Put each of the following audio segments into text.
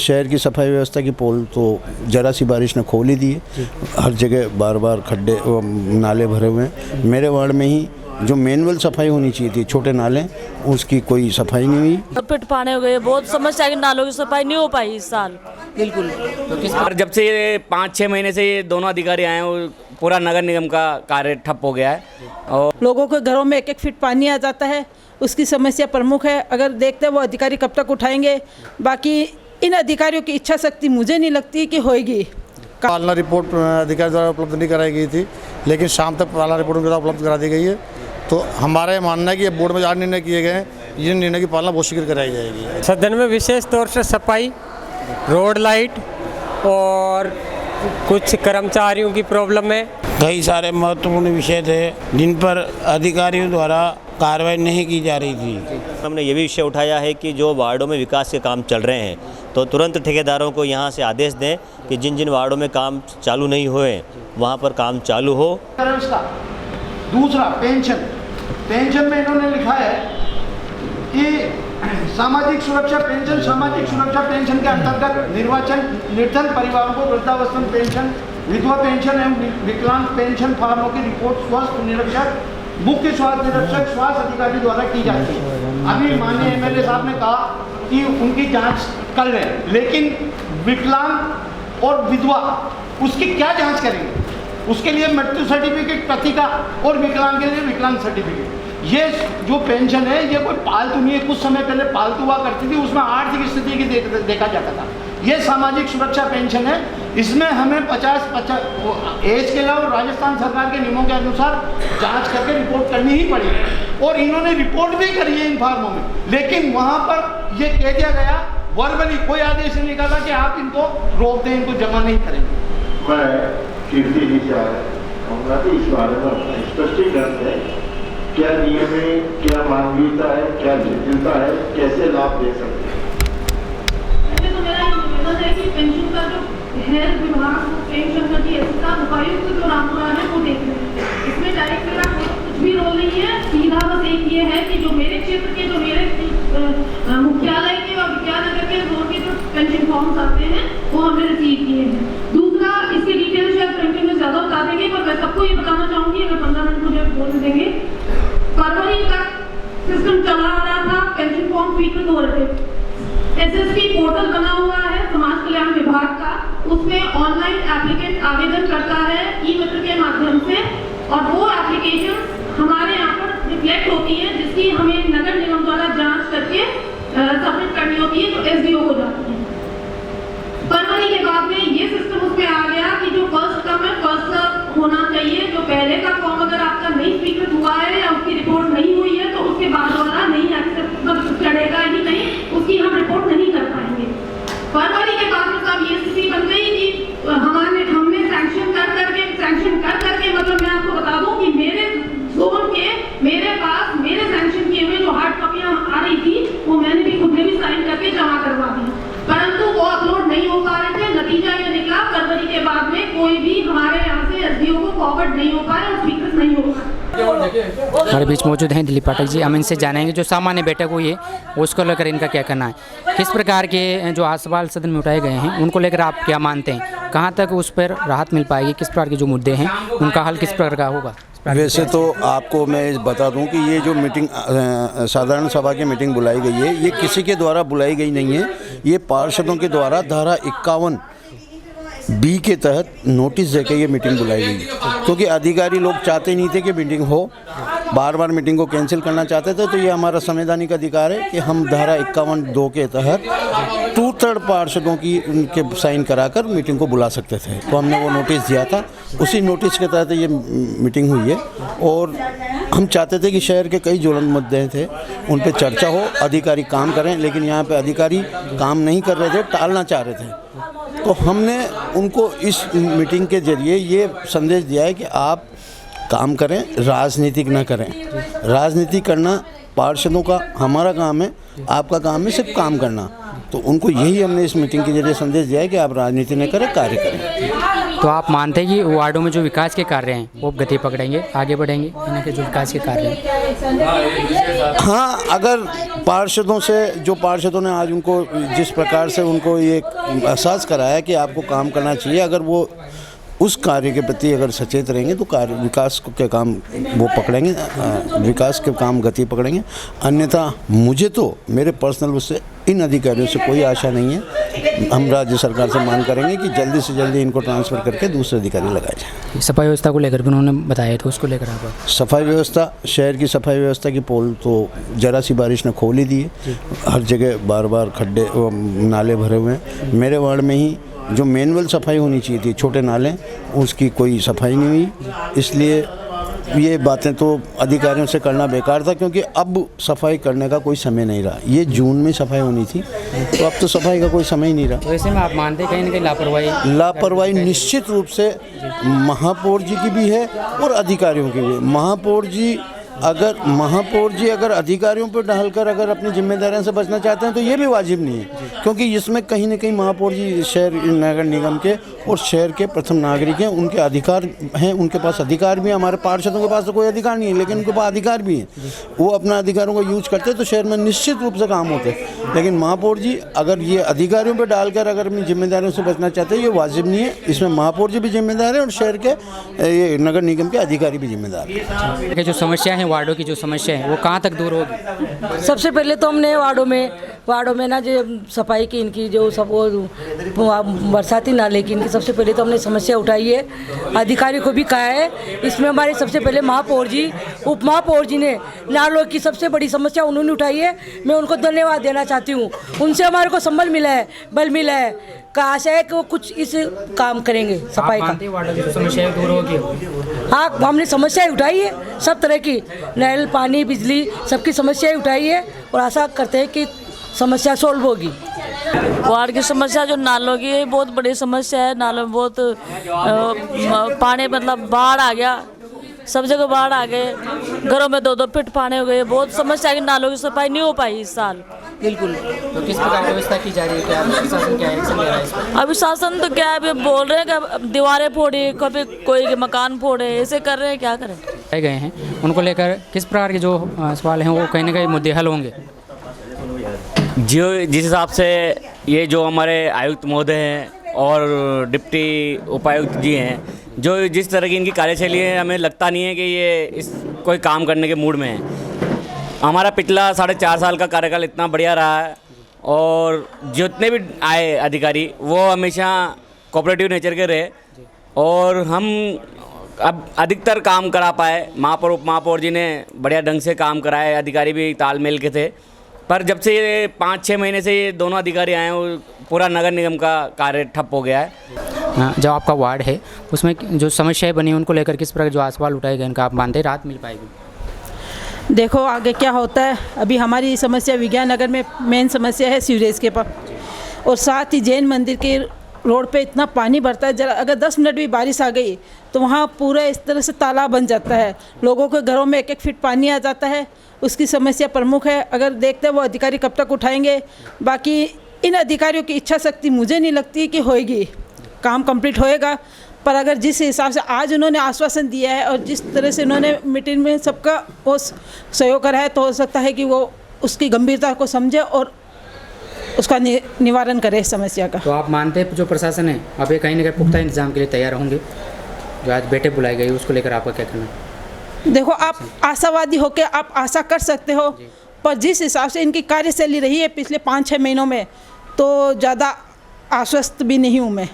शहर की सफाई व्यवस्था की पोल तो ज़रा सी बारिश ने खोल ही दी है। हर जगह बार बार खड्डे नाले भरे हुए हैं। मेरे वार्ड में ही जो मैनुअल सफाई होनी चाहिए थी, छोटे नाले, उसकी कोई सफाई नहीं हुई। पिट पाने हो गए, बहुत समस्या है कि नालों की सफाई नहीं हो पाई इस साल बिल्कुल। तो किस बार जब से 5-6 महीने से ये दोनों अधिकारी आए हैं, पूरा नगर निगम का कार्य ठप हो गया है और लोगों के घरों में 1-1 फीट पानी आ जाता है, उसकी समस्या प्रमुख है। अगर देखते हैं वो अधिकारी कब तक उठाएंगे। बाकी इन अधिकारियों की इच्छा शक्ति मुझे नहीं लगती कि होएगी। पालना रिपोर्ट अधिकारी द्वारा उपलब्ध नहीं कराई गई थी, लेकिन शाम तक पालना रिपोर्ट उनके द्वारा उपलब्ध करा दी गई है। तो हमारा ये मानना है कि ये बोर्ड में 8 निर्णय किए गए हैं, ये निर्णय की पालना बहुत शीघ्र कराई जाएगी। सदन में विशेष तौर से सफाई, रोड लाइट और कुछ कर्मचारियों की प्रॉब्लम है। कई सारे महत्वपूर्ण विषय थे जिन पर अधिकारियों द्वारा कार्रवाई नहीं की जा रही थी। हमने ये भी विषय उठाया है कि जो वार्डों में विकास के काम चल रहे हैं तो तुरंत ठेकेदारों को यहाँ से आदेश दें कि जिन जिन वार्डों में काम चालू नहीं हुए वहाँ पर काम चालू हो। दूसरा पेंशन में इन्होंने लिखा है कि सामाजिक सुरक्षा पेंशन के अंतर्गत निर्धन परिवारों को वृद्धावस्था पेंशन, विधवा पेंशन एवं विकलांग पेंशन फॉर्मों की रिपोर्ट स्वास्थ्य निरीक्षक, मुख्य स्वास्थ्य निरीक्षक, स्वास्थ्य अधिकारी द्वारा की जाती है। अभी माननीय एमएलए साहब ने कहा कि उनकी जांच कर रहे हैं, लेकिन विकलांग और विधवा उसकी क्या जांच करेंगे? उसके लिए मृत्यु सर्टिफिकेट प्रतिका और विकलांग के लिए विकलांग सर्टिफिकेट। ये जो पेंशन है ये कोई पालतू नहीं है। कुछ समय पहले पालतू हुआ करती थी, उसमें आर्थिक स्थिति की देखा जाता था। ये सामाजिक सुरक्षा पेंशन है, इसमें हमें 50 एज के अलावा राजस्थान सरकार के नियमों के अनुसार जांच करके रिपोर्ट करनी ही पड़ेगी। और इन्होंने रिपोर्ट भी करी है इन फार्मों में, लेकिन वहाँ पर ये कह दिया गया वर्बली, कोई आदेश नहीं निकाला कि आप इनको रोक दें, इनको जमा नहीं करेंगे। मैं कीर्ति जी से कहूँगा कि इस बारे में स्पष्टीकरण है, क्या नियम है, क्या मानवीयता है, क्या जटिलता है, कैसे लाभ दे सकते हैं। तो मेरा ये निवेदन है कि पेंशन का जो है विभाग पेंशन का जी ऐसा उपायुक्त जो रामपुरा है वो देख रहे हैं। इसमें डायरेक्ट मेरा कुछ भी रोल नहीं है, सीधा बस एक ये है कि जो मेरे क्षेत्र के, जो मेरे मुख्यालय के और विद्यानगर के जोर के जो पेंशन फॉर्म्स आते हैं वो हमने रिसीव किए हैं। दूसरा, इसके डिटेल शायद पेंशन में ज्यादा बता देंगे, पर मैं सबको ये बताना चाहूंगी, अगर 15 मिनट मुझे बोल देंगे। फरवरी तक सिस्टम चला आ रहा था, पेंशन फॉर्म स्वीकृत हो रहे थे। एसएसपी पोर्टल बना हुआ है समाज कल्याण विभाग का, उसमें ऑनलाइन एप्लीकेंट आवेदन करता है ई-मित्र के माध्यम से, और वो एप्लीकेशन हमारे यहाँ पर रिफ्लेक्ट होती है, जिसकी हमें नगर निगम द्वारा जांच करके सबमिट करनी होती है, तो एसडीओ को जाती है। फरवरी के बाद में ये सिस्टम उसमें आ गया कि जो फर्स्ट कम है फर्स्ट होना चाहिए। जो पहले का फॉर्म अगर आपका नहीं स्वीकृत हुआ है या उसकी रिपोर्ट नहीं हुई है तो उसके बाद वाला नहीं एक्सेप्ट चढ़ेगा ही नहीं, उसकी हम रिपोर्ट नहीं कर पाएंगे। फरवरी के बाद में साहब ये स्थिति बन गई कि हमने सैंक्शन कर करके मतलब मैं आपको बता दूं कि मेरे जोन के मेरे पास मेरे सैंक्शन किए हुए जो हार्ड कॉपियां आ रही थी वो मैंने भी खुद ने भी साइन करके जमा करवा दी, परंतु वो अपलोड नहीं हो पा रहे थे। नतीजा ये निकला फरवरी के बाद में कोई भी हमारे यहाँ से एसडीओ को फॉरवर्ड नहीं हो पाया और स्वीकृत नहीं हो पाया। हमारे बीच मौजूद हैं दिलीप पाठक जी। हम इनसे जानेंगे जो सामान्य बैठक हुई है उसको लेकर इनका क्या कहना है, किस प्रकार के जो सवाल सदन में उठाए गए हैं उनको लेकर आप क्या मानते हैं, कहाँ तक उस पर राहत मिल पाएगी, किस प्रकार के जो मुद्दे हैं उनका हल किस प्रकार का होगा। वैसे तो आपको मैं बता दूं कि ये जो मीटिंग साधारण सभा की मीटिंग बुलाई गई है, ये किसी के द्वारा बुलाई गई नहीं है, ये पार्षदों के द्वारा धारा 51B के तहत नोटिस देकर ये मीटिंग बुलाई गई, क्योंकि अधिकारी लोग चाहते नहीं थे कि मीटिंग हो, बार बार मीटिंग को कैंसिल करना चाहते थे। तो ये हमारा संवैधानिक अधिकार है कि हम धारा 51(2) के तहत 2/3 पार्षदों की उनके साइन कराकर मीटिंग को बुला सकते थे। तो हमने वो नोटिस दिया था, उसी नोटिस के तहत ये मीटिंग हुई है। और हम चाहते थे कि शहर के कई ज्वलंत मुद्दे थे, उन पर चर्चा हो, अधिकारी काम करें, लेकिन यहाँ पे अधिकारी काम नहीं कर रहे थे, टालना चाह रहे थे। तो हमने उनको इस मीटिंग के जरिए ये संदेश दिया है कि आप काम करें, राजनीतिक ना करें। राजनीति करना पार्षदों का हमारा काम है, आपका काम है सिर्फ काम करना। तो उनको यही हमने इस मीटिंग के जरिए संदेश दिया है कि आप राजनीति न करें, कार्य करें। तो आप मानते हैं कि वार्डों में जो विकास के कार्य हैं वो गति पकड़ेंगे, आगे बढ़ेंगे, इन्हीं के जो विकास के कार्य हैं? हाँ, अगर पार्षदों ने आज उनको जिस प्रकार से उनको ये एहसास कराया कि आपको काम करना चाहिए, अगर वो उस कार्य के प्रति अगर सचेत रहेंगे तो विकास के काम वो पकड़ेंगे, विकास के काम गति पकड़ेंगे। अन्यथा मुझे तो मेरे पर्सनल उससे इन अधिकारियों से कोई आशा नहीं है। हम राज्य सरकार से मांग करेंगे कि जल्दी से जल्दी इनको ट्रांसफ़र करके दूसरे अधिकारी लगाए जाए। सफाई व्यवस्था को लेकर भी उन्होंने बताया, तो उसको लेकर आप? सफाई व्यवस्था, शहर की सफाई व्यवस्था की पोल तो ज़रा सी बारिश ने खोल ही दी है। हर जगह बार बार खड्डे नाले भरे हुए हैं। मेरे वार्ड में ही जो मैनुअल सफाई होनी चाहिए थी, छोटे नाले, उसकी कोई सफाई नहीं हुई। इसलिए ये बातें तो अधिकारियों से करना बेकार था, क्योंकि अब सफाई करने का कोई समय नहीं रहा। ये जून में सफाई होनी थी, तो अब तो सफाई का कोई समय ही नहीं रहा। तो ऐसे में आप मानते हैं कहीं ना कहीं लापरवाही निश्चित रूप से महापौर जी की भी है और अधिकारियों की भी। महापौर जी अगर अधिकारियों पर ढलकर अगर अपनी जिम्मेदारियों से बचना चाहते हैं तो ये भी वाजिब नहीं है, क्योंकि इसमें कहीं ना कहीं महापौर जी शहर नगर निगम के और शहर के प्रथम नागरिक हैं, उनके अधिकार हैं, उनके पास अधिकार भी है। हमारे पार्षदों के पास तो कोई अधिकार नहीं है, लेकिन उनके पास अधिकार भी हैं। वो अपना अधिकारों को यूज करते तो शहर में निश्चित रूप से काम होते। लेकिन महापौर जी अगर ये अधिकारियों पर डालकर अगर अपनी जिम्मेदारियों से बचना चाहते हैं, ये वाजिब नहीं है। इसमें महापौर जी भी जिम्मेदार है और शहर के ये नगर निगम के अधिकारी भी जिम्मेदार है। जो समस्या है, वार्डों की जो समस्या है, वो कहाँ तक दूर होगी? सबसे पहले तो हमने वार्डों में ना जो सफाई की इनकी जो सब वो बरसाती नाले की इनकी सबसे पहले तो हमने समस्या उठाई है, अधिकारी को भी कहा है। इसमें हमारे सबसे पहले महापौर जी, उप महापौर जी ने नालों की सबसे बड़ी समस्या उन्होंने उठाई है। मैं उनको धन्यवाद देना चाहती हूँ। उनसे हमारे को संबल मिला है, बल मिला है, का आशा है कि वो कुछ इस काम करेंगे सफाई का। समस्या दूर होगी? हाँ, हमने समस्याएं उठाई है, सब तरह की, नल, पानी, बिजली, सबकी समस्याएं उठाई है और आशा करते हैं कि समस्या सोल्व होगी। वार्ड की समस्या जो नालों की है, बहुत बड़ी समस्या है। नालों में बहुत पानी, मतलब बाढ़ आ गया, सब जगह बाढ़ आ गए, घरों में 2-2 फीट पानी हो गए। बहुत समस्या है कि नालों की सफाई नहीं हो पाई इस साल बिल्कुल। तो किस प्रकार की व्यवस्था की जा रही है? क्या शासन क्या एक्शन ले रहा है इस पर? अभी शासन तो क्या है, अभी बोल रहे हैं कि दीवारें फोड़ी, कभी कोई मकान फोड़े, ऐसे कर रहे हैं, क्या करें। गए हैं, उनको लेकर किस प्रकार के जो सवाल हैं वो कहीं ना कहीं मुद्दे हल होंगे? जिस हिसाब से ये जो हमारे आयुक्त महोदय हैं और डिप्टी उपायुक्त जी हैं, जो जिस तरह की इनकी कार्यशैली है, हमें लगता नहीं है कि ये कोई काम करने के मूड में है। हमारा पिछला 4.5 साल का कार्यकाल इतना बढ़िया रहा है और जितने भी आए अधिकारी वो हमेशा कोऑपरेटिव नेचर के रहे और हम अब अधिकतर काम करा पाए। महापौर उप महापौर जी ने बढ़िया ढंग से काम कराए, अधिकारी भी तालमेल के थे। पर जब से ये 5-6 महीने से ये दोनों अधिकारी आए, वो पूरा नगर निगम का कार्य ठप हो गया है। जो आपका वार्ड है उसमें जो समस्याएं बनी उनको लेकर किस प्रकार जो सवाल उठाए गए, इनका आप मानते हैं राहत मिल पाएगी? देखो आगे क्या होता है। अभी हमारी समस्या विज्ञान नगर में मेन समस्या है सीवरेज के पास, और साथ ही जैन मंदिर के रोड पे इतना पानी भरता है, जरा अगर 10 मिनट भी बारिश आ गई तो वहाँ पूरा इस तरह से तालाब बन जाता है। लोगों के घरों में 1-1 फीट पानी आ जाता है। उसकी समस्या प्रमुख है। अगर देखते हैं वो अधिकारी कब तक उठाएंगे। बाकी इन अधिकारियों की इच्छा शक्ति मुझे नहीं लगती कि होएगी, काम कंप्लीट होएगा। पर अगर जिस हिसाब से आज उन्होंने आश्वासन दिया है और जिस तरह से उन्होंने मीटिंग में सबका वो सहयोग करा है, तो हो सकता है कि वो उसकी गंभीरता को समझे और उसका निवारण करे समस्या का। तो आप मानते हैं जो प्रशासन है अब ये कहीं ना कहीं पुख्ता इंतजाम के लिए तैयार होंगे? जो आज बैठक बुलाई गई उसको लेकर आपका क्या कहना है? देखो, आप आशावादी होकर आप आशा कर सकते हो, पर जिस हिसाब से इनकी कार्यशैली रही है पिछले 5-6 महीनों में, तो ज़्यादा आश्वस्त भी नहीं हूँ मैं।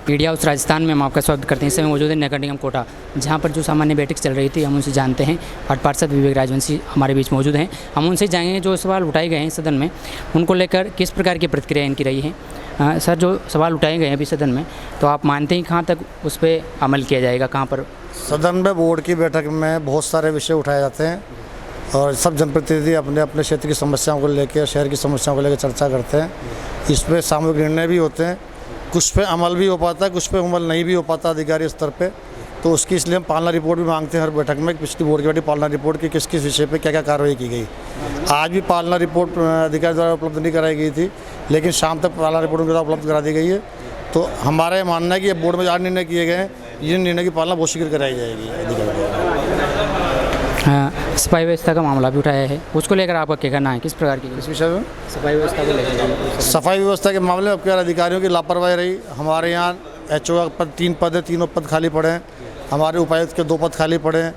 मीडिया हाउस राजस्थान में हम आपका स्वागत करते हैं। इस समय मौजूद है नगर निगम कोटा, जहां पर जो सामान्य बैठक चल रही थी। हम उनसे जानते हैं, वार्ड पार्षद विवेक राजवंशी हमारे बीच मौजूद हैं। हम उनसे जानेंगे जो सवाल उठाए गए हैं सदन में, उनको लेकर किस प्रकार की प्रतिक्रिया इनकी रही है। सर, जो सवाल उठाए गए हैं अभी सदन में, तो आप मानते हैं कहाँ तक उस पर अमल किया जाएगा? कहाँ पर? सदन में बोर्ड की बैठक में बहुत सारे विषय उठाए जाते हैं और सब जनप्रतिनिधि अपने अपने क्षेत्र की समस्याओं को लेकर, शहर की समस्याओं को लेकर चर्चा करते हैं। इस पर सामूहिक निर्णय भी होते हैं, कुछ पे अमल भी हो पाता है, कुछ पे अमल नहीं भी हो पाता अधिकारी स्तर पे। तो उसकी इसलिए हम पालना रिपोर्ट भी मांगते हैं हर बैठक में। पिछली बोर्ड की बैठक पालना रिपोर्ट की किस किस विषय पे क्या क्या कार्रवाई की गई। आज भी पालना रिपोर्ट अधिकारी द्वारा उपलब्ध नहीं कराई गई थी, लेकिन शाम तक पालना रिपोर्ट उनके द्वारा उपलब्ध करा दी गई है। तो हमारा ये मानना है कि ये बोर्ड में 8 निर्णय किए गए हैं, ये निर्णय की पालना बहुत शीघ्र कराई जाएगी अधिकारी। हाँ, सफाई व्यवस्था का मामला भी उठाया है, उसको लेकर आपका क्या कहना है, किस प्रकार की इस विषय में सफाई व्यवस्था को लेकर? सफाई व्यवस्था के मामले में अब क्या अधिकारियों की लापरवाही रही। हमारे यहाँ HO का पद 3 पद है, तीनों पद खाली पड़े हैं। हमारे उपायुक्त के 2 पद खाली पड़े हैं।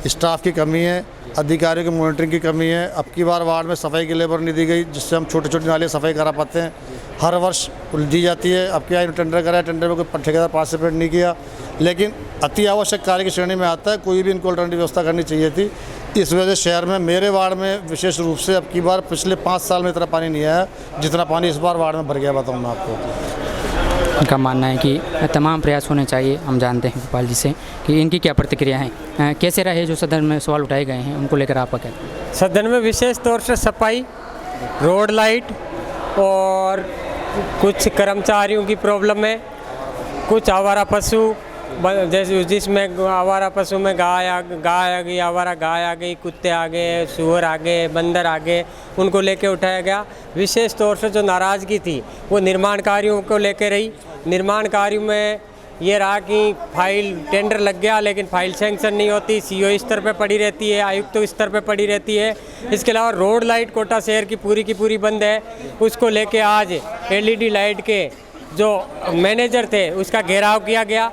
स्टाफ की कमी है, अधिकारियों की मॉनिटरिंग की कमी है। अब की बार वार्ड में सफाई की लेबर नहीं दी गई, जिससे हम छोटे छोटे नाले सफाई करा पाते हैं। हर वर्ष दी जाती है। अब क्या टेंडर कराया, टेंडर में कोई ठेकेदार पार्टिसिपेट नहीं किया, लेकिन अति आवश्यक कार्य की श्रेणी में आता है। कोई भी इनको अल्टरनेटिव व्यवस्था करनी चाहिए थी। इस वजह से शहर में, मेरे वार्ड में विशेष रूप से अब की बार पिछले 5 साल में इतना पानी नहीं आया जितना पानी इस बार वार्ड में भर गया। बताऊँ मैं आपको, उनका मानना है कि तमाम प्रयास होने चाहिए। हम जानते हैं गोपाल जी से कि इनकी क्या प्रतिक्रिया है, कैसे रहे जो सदन में सवाल उठाए गए हैं, उनको लेकर आपका क्या? सदन में विशेष तौर से सफाई, रोड लाइट और कुछ कर्मचारियों की प्रॉब्लम है। कुछ आवारा पशु, जैसे जिसमें आवारा पशु में गाय आ गई, आवारा गाय आ गई, कुत्ते आ गए, सूअर आ गए, बंदर आ गए, उनको लेके उठाया गया। विशेष तौर से जो नाराज़गी थी वो निर्माण कार्यों को लेके रही। निर्माण कार्यों में ये रहा कि फाइल टेंडर लग गया लेकिन फाइल सैंक्शन नहीं होती, CO स्तर पे पड़ी रहती है, आयुक्त स्तर पे पड़ी रहती है। इसके अलावा रोड लाइट कोटा शहर की पूरी बंद है। उसको लेके आज LED लाइट के जो मैनेजर थे उसका घेराव किया गया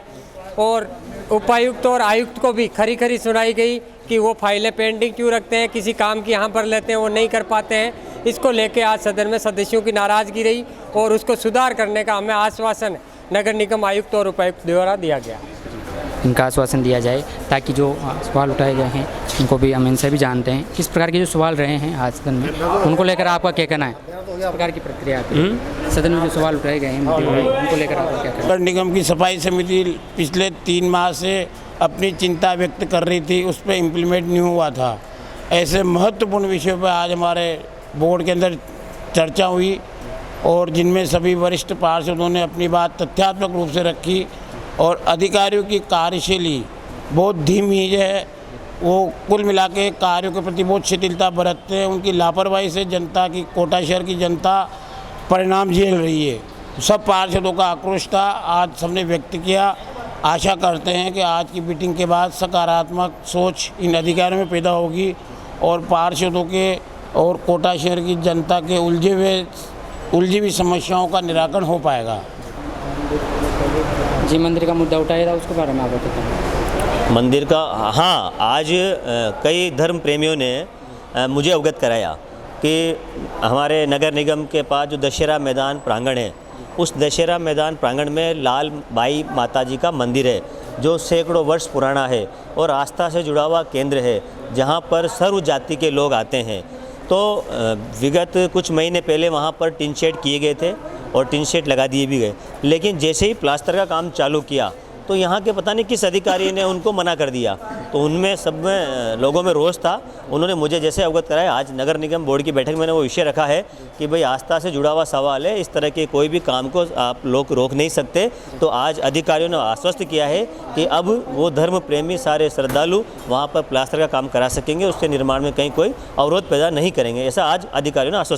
और उपायुक्त और आयुक्त को भी खरी सुनाई गई कि वो फाइलें पेंडिंग क्यों रखते हैं, किसी काम की यहाँ पर लेते हैं वो नहीं कर पाते हैं। इसको लेके आज सदन में सदस्यों की नाराज़गी रही और उसको सुधार करने का हमें आश्वासन नगर निगम आयुक्त और उपायुक्त द्वारा दिया गया। इनका आश्वासन दिया जाए ताकि जो सवाल उठाए गए हैं उनको भी हम इनसे भी जानते हैं किस प्रकार के जो सवाल रहे हैं आज सदन में, उनको लेकर आपका क्या कहना है, किस प्रकार की प्रक्रिया सदन में जो सवाल उठाए गए हैं उनको लेकर आपका क्या कहना है? नगर निगम की सफाई समिति पिछले 3 माह से अपनी चिंता व्यक्त कर रही थी, उस पर इम्प्लीमेंट नहीं हुआ था। ऐसे महत्वपूर्ण विषयों पर आज हमारे बोर्ड के अंदर चर्चा हुई और जिनमें सभी वरिष्ठ पार्षदों ने अपनी बात तथ्यात्मक रूप से रखी और अधिकारियों की कार्यशैली बहुत धीमी है। वो कुल मिला के कार्यों के प्रति बहुत शिथिलता बरतते हैं। उनकी लापरवाही से जनता की, कोटा शहर की जनता परिणाम झेल रही है। सब पार्षदों का आक्रोश था, आज सबने व्यक्त किया। आशा करते हैं कि आज की मीटिंग के बाद सकारात्मक सोच इन अधिकारियों में पैदा होगी और पार्षदों के और कोटा शहर की जनता के उलझी हुई समस्याओं का निराकरण हो पाएगा। जी, मंदिर का मुद्दा उठाया था, उसके बारे में आप बताएं। मंदिर का, हाँ, आज कई धर्म प्रेमियों ने मुझे अवगत कराया कि हमारे नगर निगम के पास जो दशहरा मैदान प्रांगण है, उस दशहरा मैदान प्रांगण में लाल बाई माता जी का मंदिर है जो सैकड़ों वर्ष पुराना है और आस्था से जुड़ा हुआ केंद्र है जहाँ पर सर्व जाति के लोग आते हैं। तो विगत कुछ महीने पहले वहाँ पर टिन शेड किए गए थे और टिन शेड लगा दिए भी गए, लेकिन जैसे ही प्लास्टर का काम चालू किया तो यहाँ के पता नहीं किस अधिकारी ने उनको मना कर दिया। तो उनमें सब में लोगों में रोष था। उन्होंने मुझे जैसे अवगत कराया, आज नगर निगम बोर्ड की बैठक में मैंने वो विषय रखा है कि भाई आस्था से जुड़ा हुआ सवाल है, इस तरह के कोई भी काम को आप लोग रोक नहीं सकते। तो आज अधिकारियों ने आश्वस्त किया है कि अब वो धर्म प्रेमी सारे श्रद्धालु वहाँ पर प्लास्टर का काम करा सकेंगे, उसके निर्माण में कहीं कोई अवरोध पैदा नहीं करेंगे। ऐसा आज अधिकारियों ने आश्वस्त